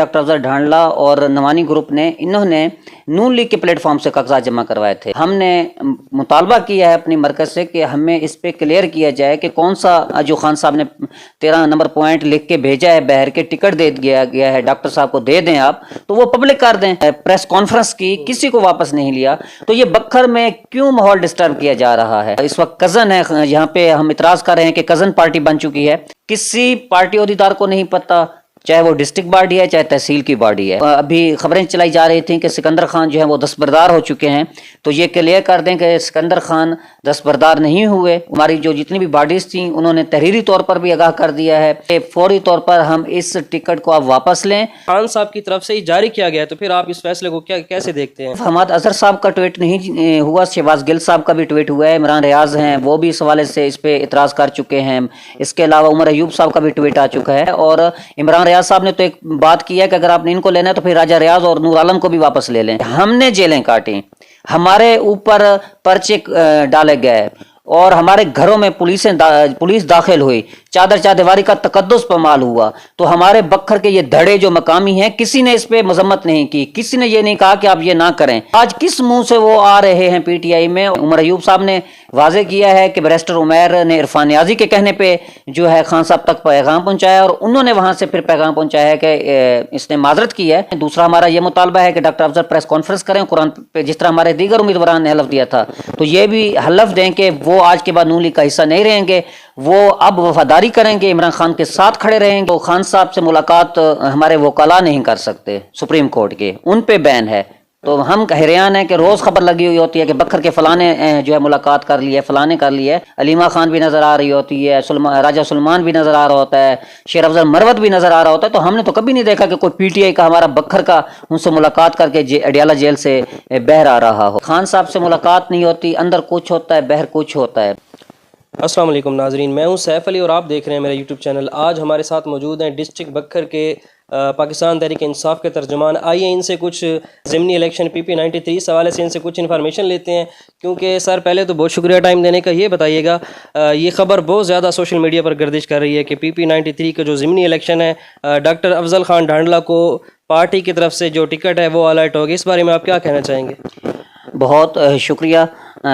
Doctor Afzal Dhandla और Nawani group ने इन्होंने नून लीग के प्लेटफॉर्म से कागजात जमा करवाए थे। हमने मुतालबा किया है अपनी मरकज से कि हमें इस पे क्लियर किया जाए कि कौन सा जो खान साहब ने 13 नंबर पॉइंट लिख के भेजा है, बहर के टिकट दे दिया गया है, डॉक्टर साहब को दे दें आप, तो वो पब्लिक कर दें। प्रेस कॉन्फ्रेंस की, किसी को वापस नहीं लिया। तो ये बखर में क्यों माहौल डिस्टर्ब किया जा रहा है? इस वक्त कजन है, यहाँ पे हम इतराज कर रहे हैं कि कजन पार्टी बन चुकी है। किसी पार्टी ओहदेदार को नहीं पता, चाहे वो डिस्ट्रिक्ट बॉडी है चाहे तहसील की बॉडी है। अभी खबरें चलाई जा रही थी कि सिकंदर खान जो है वो दस्तबरदार हो चुके हैं। तो ये क्लियर कर दें कि सिकंदर खान दस्तबरदार नहीं हुए। हमारी जो जितनी भी बॉडीज थी उन्होंने तहरीरी तौर पर भी आगाह कर दिया है कि फौरी तौर पर हम इस टिकट को आप वापस लें। खान साहब की तरफ से ही जारी किया गया, तो फिर आप इस फैसले को कैसे देखते हैं? हमाद अजहर साहब का ट्वीट नहीं हुआ, शहबाज गिल साहब का भी ट्वीट हुआ है, इमरान रियाज हैं वो भी इस हवाले से इस पे इतराज कर चुके हैं। इसके अलावा उमर अयूब साहब का भी ट्वीट आ चुका है। और इमरान रियाज साहब ने तो एक बात की है कि अगर आपने इनको लेना है तो फिर राजा रियाज और नूर आलम को भी वापस ले लें। हमने जेलें काटी, हमारे ऊपर पर्चे डाले गए और हमारे घरों में पुलिस दाखिल हुई, चादर चादीवारी का तकद्दुस पमाल हुआ। तो हमारे बखर के ये धड़े जो मकामी हैं, किसी ने इस पे मजम्मत नहीं की, किसी ने ये नहीं कहा कि आप ये ना करें। आज किस मुंह से वो आ रहे हैं पीटीआई में? उमर अयूब साहब ने वाजे किया है कि बैरिस्टर उमैर ने इरफान नियाजी के कहने पे जो है खान साहब तक पैगाम पहुंचाया और उन्होंने वहां से फिर पैगाम पहुंचाया है कि इसने माजरत की है। दूसरा हमारा ये मुतालबा है कि डॉक्टर अफजल प्रेस कॉन्फ्रेंस करें, कुरान पे जिस तरह हमारे दीगर उम्मीदवारों ने हलफ दिया था, तो ये भी हलफ दें कि वो आज के बाद नून लीग का हिस्सा नहीं रहेंगे, वो अब वफादारी करेंगे, इमरान खान के साथ खड़े रहेंगे। तो खान साहब से मुलाकात हमारे वकाला नहीं कर सकते, सुप्रीम कोर्ट के उन पे बैन है। तो हम हैरान है कि रोज खबर लगी हुई होती है कि बखर के फलाने जो है मुलाकात कर ली है, फलाने कर ली है। अलीमा खान भी नजर आ रही होती है, राजा सुलेमान भी नजर आ रहा होता है, शेर अफजल मरवत भी नजर आ रहा होता है। तो हमने तो कभी नहीं देखा कि कोई पीटीआई का हमारा बखर का उनसे मुलाकात करके अडियाला जेल से बहर आ रहा हो। खान साहब से मुलाकात नहीं होती, अंदर कुछ होता है, बहर कुछ होता है। अस्सलाम वालेकुम नाजरीन, मैं हूं सैफ अली और आप देख रहे हैं मेरा यूट्यूब चैनल। आज हमारे साथ मौजूद हैं डिस्ट्रिक्ट बखर के पाकिस्तान तहरीक इंसाफ के तर्जुमान। आइए इनसे कुछ ज़िमनी इलेक्शन PP 93 इस हवाले से इनसे कुछ इन्फॉर्मेशन लेते हैं। क्योंकि सर पहले तो बहुत शुक्रिया टाइम देने का। ये बताइएगा, ये ख़बर बहुत ज़्यादा सोशल मीडिया पर गर्दिश कर रही है कि PP 93 का जो ज़िमनी इलेक्शन है, डॉक्टर अफजल खान ढांडला को पार्टी की तरफ से जो टिकट है वो अलर्ट होगी। इस बारे में आप क्या कहना चाहेंगे? बहुत शुक्रिया।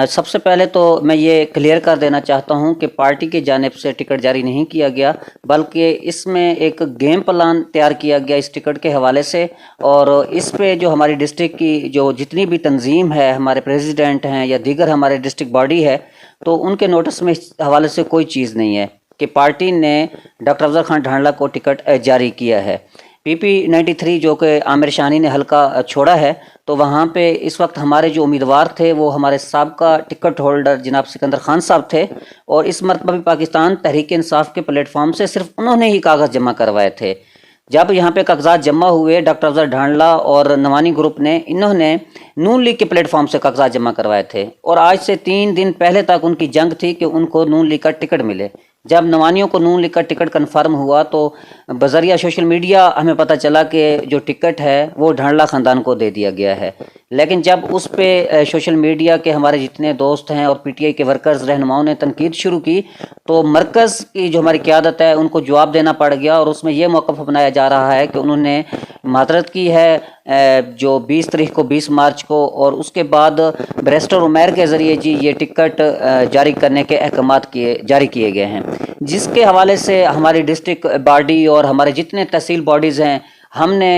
सबसे पहले तो मैं ये क्लियर कर देना चाहता हूँ कि पार्टी की जानिब से टिकट जारी नहीं किया गया, बल्कि इसमें एक गेम प्लान तैयार किया गया इस टिकट के हवाले से। और इस पे जो हमारी डिस्ट्रिक्ट की जो जितनी भी तंजीम है, हमारे प्रेसिडेंट हैं या दीगर हमारे डिस्ट्रिक्ट बॉडी है, तो उनके नोटिस में इस हवाले से कोई चीज़ नहीं है कि पार्टी ने डॉक्टर अफजल खान ढांडला को टिकट जारी किया है। PP 93 जो कि आमिर शानी ने हल्का छोड़ा है, तो वहाँ पे इस वक्त हमारे जो उम्मीदवार थे वो हमारे साबका टिकट होल्डर जनाब सिकंदर खान साहब थे। और इस मरतबा भी पाकिस्तान तहरीक इंसाफ के प्लेटफॉर्म से सिर्फ उन्होंने ही कागज़ जमा करवाए थे। जब यहाँ पे कागजात जमा हुए, डॉक्टर अफजल ढांडला और नवानी ग्रुप ने इन्होंने नून लीग के प्लेटफॉर्म से कागजात जमा करवाए थे। और आज से 3 दिन पहले तक उनकी जंग थी कि उनको नून लीग का टिकट मिले। जब नवानियों को नून लीग का टिकट कन्फर्म हुआ तो बजरिया सोशल मीडिया हमें पता चला कि जो टिकट है वो ढांडला ख़ानदान को दे दिया गया है। लेकिन जब उस पे सोशल मीडिया के हमारे जितने दोस्त हैं और PTI के वर्कर्स रहनुमाओं ने तनकीद शुरू की, तो मरकज़ की जो हमारी क़यादत है उनको जवाब देना पड़ गया। और उसमें यह मौक़िफ़ अपनाया जा रहा है कि उन्होंने माजरत की है जो 20 तारीख को 20 मार्च को, और उसके बाद बैरिस्टर उमैर के ज़रिए जी ये टिकट जारी करने के अहकामात जारी किए गए हैं, जिसके हवाले से हमारी डिस्ट्रिक्ट बॉडी और हमारे जितने तहसील बॉडीज़ हैं, हमने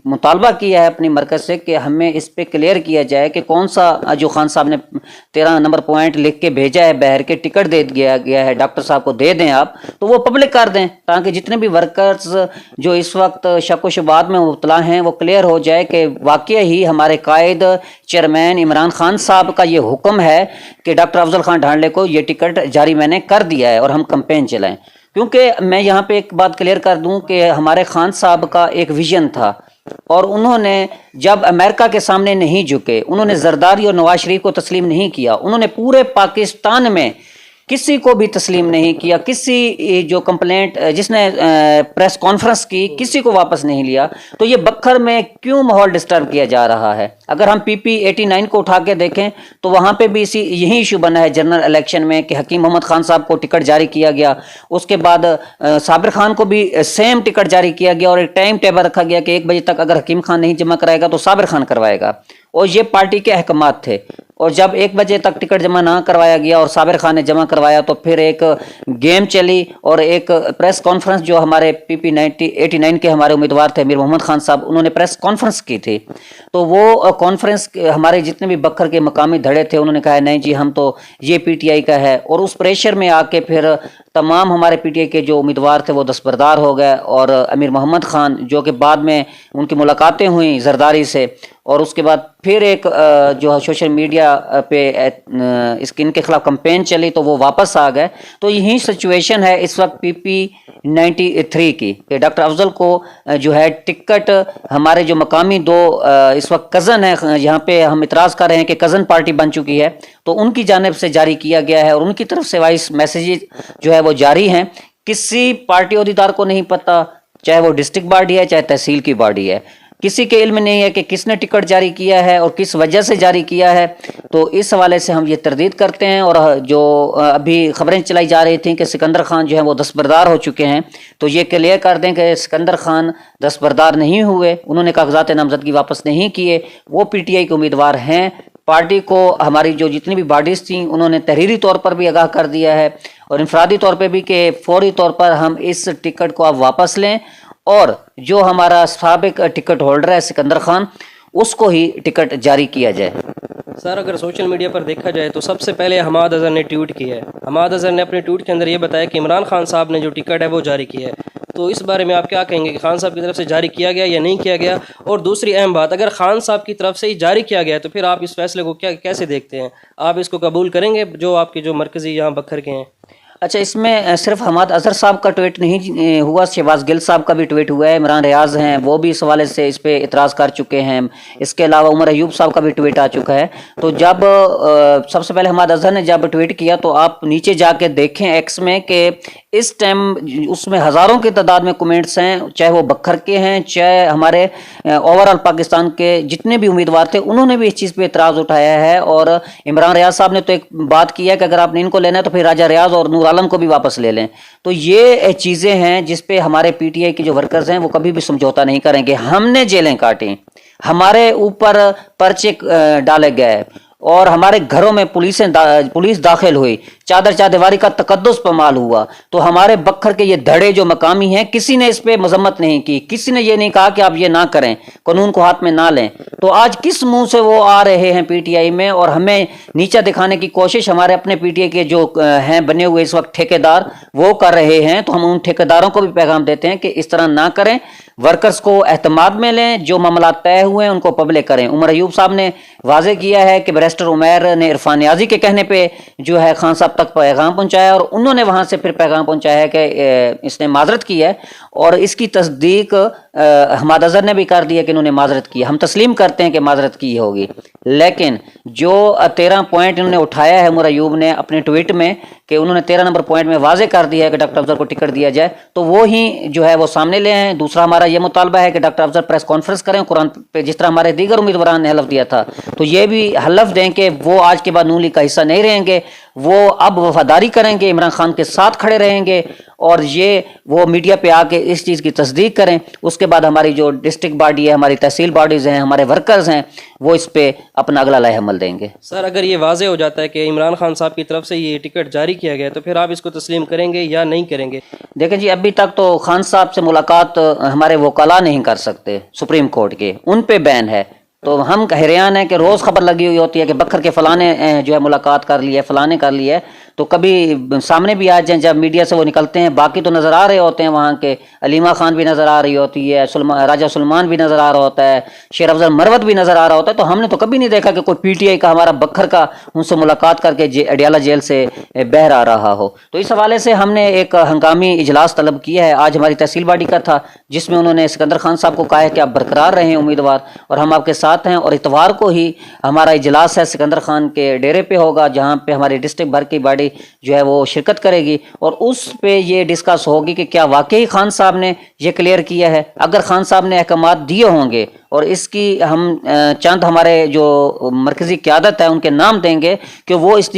मुतालबा किया है अपनी मरकज़ से कि हमें इस पे क्लियर किया जाए कि कौन सा जो खान साहब ने 13 नंबर पॉइंट लिख के भेजा है, बहर के टिकट दे दिया गया है, डॉक्टर साहब को दे दें आप, तो वो पब्लिक कर दें, ताकि जितने भी वर्कर्स जो इस वक्त शक व शुबात में मुब्तला हैं वो क्लियर हो जाए कि वाकई ही हमारे कायद चेयरमैन इमरान खान साहब का ये हुक्म है कि डॉक्टर अफजल खान ढांडले को ये टिकट जारी मैंने कर दिया है और हम कैंपेन चलाएं। क्योंकि मैं यहाँ पे एक बात क्लियर कर दूं कि हमारे खान साहब का एक विजन था और उन्होंने जब अमेरिका के सामने नहीं झुके, उन्होंने जरदारी और नवाज शरीफ को तस्लीम नहीं किया, उन्होंने पूरे पाकिस्तान में किसी को भी तस्लीम नहीं किया, किसी जो कंप्लेंट जिसने प्रेस कॉन्फ्रेंस की किसी को वापस नहीं लिया। तो ये बखर में क्यों माहौल डिस्टर्ब किया जा रहा है? अगर हम PP 89 को उठा के देखें तो वहां पे भी यही इशू बना है जनरल इलेक्शन में कि हकीम मोहम्मद खान साहब को टिकट जारी किया गया, उसके बाद साबिर खान को भी सेम टिकट जारी किया गया और एक टाइम टेबल रखा गया कि 1 बजे तक अगर हकीम खान नहीं जमा कराएगा तो साबिर खान करवाएगा, और ये पार्टी के अहकामात थे। और जब 1 बजे तक टिकट जमा ना करवाया गया और साबिर खान ने जमा करवाया तो फिर एक गेम चली और एक प्रेस कॉन्फ्रेंस जो हमारे PP 89 के हमारे उम्मीदवार थे अमीर मोहम्मद खान साहब, उन्होंने प्रेस कॉन्फ्रेंस की थी। तो वो कॉन्फ्रेंस हमारे जितने भी बखर के मकामी धड़े थे उन्होंने कहा नहीं जी हम तो ये PTI का है, और उस प्रेशर में आके फिर तमाम हमारे PTI के जो उम्मीदवार थे वो दस्तबरदार हो गए। और अमीर मोहम्मद खान जो कि बाद में उनकी मुलाकातें हुई जरदारी से, और उसके बाद फिर एक जो सोशल मीडिया पे इनके खिलाफ कंपेन चली तो वो वापस आ गए। तो यही सिचुएशन है इस वक्त PP 93 की कि डॉक्टर अफजल को जो है टिकट हमारे जो मकामी 2 इस वक्त कज़न है, यहाँ पे हम इतराज़ कर रहे हैं कि कज़न पार्टी बन चुकी है, तो उनकी जानिब से जारी किया गया है और उनकी तरफ से वॉइस मैसेजेस जो है वो जारी हैं। किसी पार्टी अहदेदार को नहीं पता, चाहे वो डिस्ट्रिक्ट बॉडी है चाहे तहसील की बॉडी है, किसी के इल्म नहीं है कि किसने टिकट जारी किया है और किस वजह से जारी किया है। तो इस हवाले से हम ये तरदीद करते हैं। और जो अभी खबरें चलाई जा रही थी कि सिकंदर खान जो है वो दस्तबरदार हो चुके हैं, तो ये क्लियर कर दें कि सिकंदर खान दस्तबरदार नहीं हुए, उन्होंने कागजात नामजदगी वापस नहीं किए, वो PTI के उम्मीदवार हैं। पार्टी को हमारी जो जितनी भी बॉडीज़ थी उन्होंने तहरीरी तौर पर भी आगाह कर दिया है और इनफरादी तौर पर भी कि फौरी तौर पर हम इस टिकट को आप वापस लें और जो हमारा साबिक टिकट होल्डर है सिकंदर खान उसको ही टिकट जारी किया जाए। सर अगर सोशल मीडिया पर देखा जाए तो सबसे पहले हमाद अज़हर ने ट्वीट किया है। हमाद अज़हर ने अपने ट्वीट के अंदर ये बताया कि इमरान खान साहब ने जो टिकट है वो जारी किया है। तो इस बारे में आप क्या कहेंगे कि खान साहब की तरफ से जारी किया गया या नहीं किया गया? और दूसरी अहम बात, अगर खान साहब की तरफ से ही जारी किया गया है तो फिर आप इस फैसले को कैसे देखते हैं? आप इसको कबूल करेंगे जो आपके जो मरकज़ी यहाँ बखर के हैं? अच्छा, इसमें सिर्फ हमाद अजहर साहब का ट्वीट नहीं हुआ, शहबाज गिल साहब का भी ट्वीट हुआ है। इमरान रियाज हैं वो भी इस हवाले से इस पे इतराज़ कर चुके हैं। इसके अलावा उमर अयूब साहब का भी ट्वीट आ चुका है। तो जब सबसे पहले हमाद अजहर ने जब ट्वीट किया तो आप नीचे जाके देखें एक्स में कि इस टाइम उसमें हज़ारों की तादाद में कमेंट्स हैं, चाहे वो बखर के हैं चाहे हमारे ओवरऑल पाकिस्तान के जितने भी उम्मीदवार थे उन्होंने भी इस चीज़ पे इतराज़ उठाया है। और इमरान रियाज साहब ने तो एक बात की है कि अगर आपने इनको लेना है तो फिर राजा रियाज और नूर आलम को भी वापस ले लें। तो ये चीज़ें हैं जिस पे हमारे PTI के जो वर्कर्स हैं वो कभी भी समझौता नहीं करेंगे। हमने जेलें काटी, हमारे ऊपर पर्चे डाले गए और हमारे घरों में पुलिस दाखिल हुई, चादर चादीवारी का तकद्दुस पमाल हुआ। तो हमारे बखर के ये धड़े जो मकामी हैं किसी ने इस पे मजम्मत नहीं की, किसी ने ये नहीं कहा कि आप ये ना करें, कानून को हाथ में ना लें। तो आज किस मुंह से वो आ रहे हैं PTI में और हमें नीचा दिखाने की कोशिश हमारे अपने PTI के जो हैं बने हुए इस वक्त ठेकेदार वो कर रहे हैं। तो हम उन ठेकेदारों को भी पैगाम देते हैं कि इस तरह ना करें, वर्कर्स को एहतमाद में लें, जो मामला तय हुए हैं उनको पब्लिक करें। उमर अयूब साहब ने वाजे किया है कि बैरिस्टर उमैर ने इरफान नियाजी के कहने पे जो है खान साहब तक पैगाम पहुंचाया और उन्होंने वहां से फिर पैगाम पहुंचाया है कि इसने माजरत की है और इसकी तस्दीक हमाद अजहर ने भी कर दी है कि इन्होंने माजरत की। हम तस्लीम करते हैं कि माजरत की होगी, लेकिन जो 13 पॉइंट इन्होंने उठाया है उमर अयूब ने अपने ट्वीट में कि उन्होंने 13 नंबर पॉइंट में वाजे कर दिया है कि डॉक्टर अफजल को टिकट दिया जाए, तो वो ही जो है वो सामने ले आए। दूसरा हमारा ये मुतालबा है कि डॉक्टर अफजल प्रेस कॉन्फ्रेंस करें कुरान पे, जिस तरह हमारे दीगर उम्मीदवारों ने हलफ दिया था, तो ये भी हलफ दें कि वो आज के बाद नून लीग का हिस्सा नहीं रहेंगे, वो अब वफादारी करेंगे, इमरान खान के साथ खड़े रहेंगे और ये वो मीडिया पे आके इस चीज़ की तस्दीक करें। उसके बाद हमारी जो डिस्ट्रिक्ट बॉडी है, हमारी तहसील बॉडीज़ हैं, हमारे वर्कर्स हैं, वो इस पे अपना अगला लाए अमल देंगे। सर अगर ये वाजे हो जाता है कि इमरान खान साहब की तरफ से ये टिकट जारी किया गया तो फिर आप इसको तस्लीम करेंगे या नहीं करेंगे? देखें जी, अभी तक तो खान साहब से मुलाकात हमारे वकला नहीं कर सकते, सुप्रीम कोर्ट के उन पे बैन है। तो हम हैरान हैं कि रोज़ खबर लगी हुई होती है कि बखर के फलाने जो है मुलाकात कर ली है, फलाने कर ली है, तो कभी सामने भी आ जाए जब मीडिया से वो निकलते हैं, बाकी तो नज़र आ रहे होते हैं वहाँ के, अलीमा खान भी नज़र आ रही होती है, राजा सुलेमान भी नज़र आ रहा होता है, शेर अफजल मरवत भी नज़र आ रहा होता है। तो हमने तो कभी नहीं देखा कि कोई PTI का हमारा बखर का उनसे मुलाकात करके अडियाला जेल से बहर आ रहा हो। तो इस हवाले से हमने एक हंगामी इजलास तलब किया है, आज हमारी तहसील बॉडी का था, जिसमें उन्होंने सिकंदर खान साहब को कहा है कि आप बरकरार रहें उम्मीदवार और हम आपके साथ हैं। और इतवार को ही हमारा इजलास है सिकंदर खान के डेरे पे होगा, जहाँ पे हमारी डिस्ट्रिक्ट भर की बॉडी टीकरजारी जो है वो शिरकत करेगी और उस पे ये डिस्कस होगी कि क्या वाकई खान साहब ने ये क्लियर किया है। अगर खान साहब ने अहकामात दिए होंगे और इसकी हम चंद हमारे जो मरकजी क़यादत है उनके नाम देंगे कि वो इस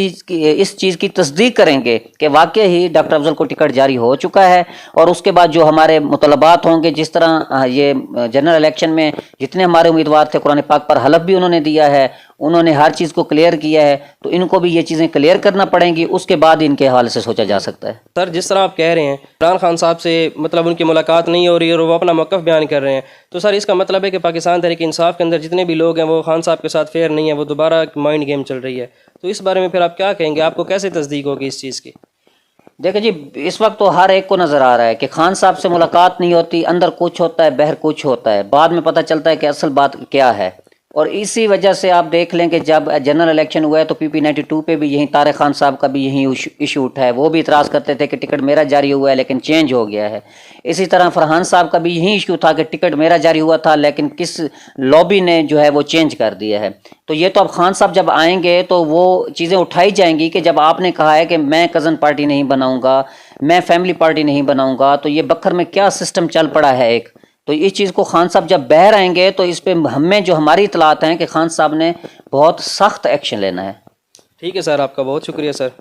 चीज़ की तस्दीक करेंगे कि वाकई ही डॉक्टर अफजल को टिकट जारी हो चुका है। और उसके बाद जो हमारे मुतलबात होंगे, जिस तरह ये जनरल इलेक्शन में जितने हमारे उम्मीदवार थे कुरान पाक पर हलफ भी उन्होंने दिया है, उन्होंने हर चीज़ को क्लियर किया है, तो इनको भी ये चीज़ें क्लियर करना पड़ेंगी, उसके बाद इनके हवाले से सोचा जा सकता है। सर जिस तरह आप कह रहे हैं इमरान खान साहब से मतलब उनकी मुलाकात नहीं हो रही है और वो अपना मौक़िफ़ बयान कर रहे हैं, तो सर इसका मतलब है कि पाकिस्तान तहरीक इंसाफ के अंदर जितने भी लोग हैं वो खान साहब के साथ फेयर नहीं है, वो दोबारा माइंड गेम चल रही है। तो इस बारे में फिर आप क्या कहेंगे, आपको कैसे तस्दीक होगी इस चीज़ की? देखिए जी, इस वक्त तो हर एक को नज़र आ रहा है कि खान साहब से मुलाकात नहीं होती, अंदर कुछ होता है बाहर कुछ होता है, बाद में पता चलता है कि असल बात क्या है। और इसी वजह से आप देख लें कि जब जनरल इलेक्शन हुआ है तो PP 92 पे भी यही तारिक खान साहब का भी यही इशू उठा है। वो भी इतराज़ करते थे कि टिकट मेरा जारी हुआ है लेकिन चेंज हो गया है। इसी तरह फरहान साहब का भी यही इशू था कि टिकट मेरा जारी हुआ था लेकिन किस लॉबी ने जो है वो चेंज कर दिया है। तो ये तो अब खान साहब जब आएंगे तो वो चीज़ें उठाई जाएंगी कि जब आपने कहा है कि मैं कज़न पार्टी नहीं बनाऊंगा, मैं फैमिली पार्टी नहीं बनाऊंगा, तो ये बखर में क्या सिस्टम चल पड़ा है एक। तो इस चीज़ को खान साहब जब बाहर आएंगे तो इस पे हमें जो हमारी इतलात हैं कि खान साहब ने बहुत सख्त एक्शन लेना है। ठीक है सर, आपका बहुत शुक्रिया सर।